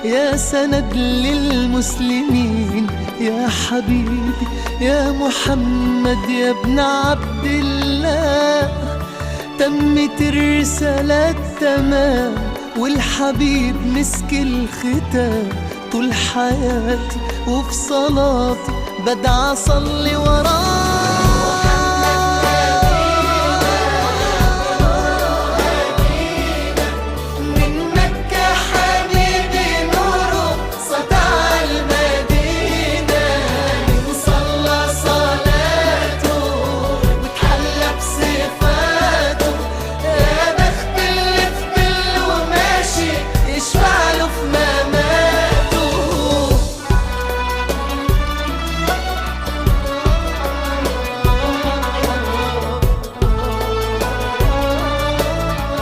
يا سند للمسلمين، يا حبيبي يا محمد يا ابن عبد الله. تمت الرسالة تمام والحبيب مسك الختام. طول حياتي وفي صلاتي بدعى أصلي وراه.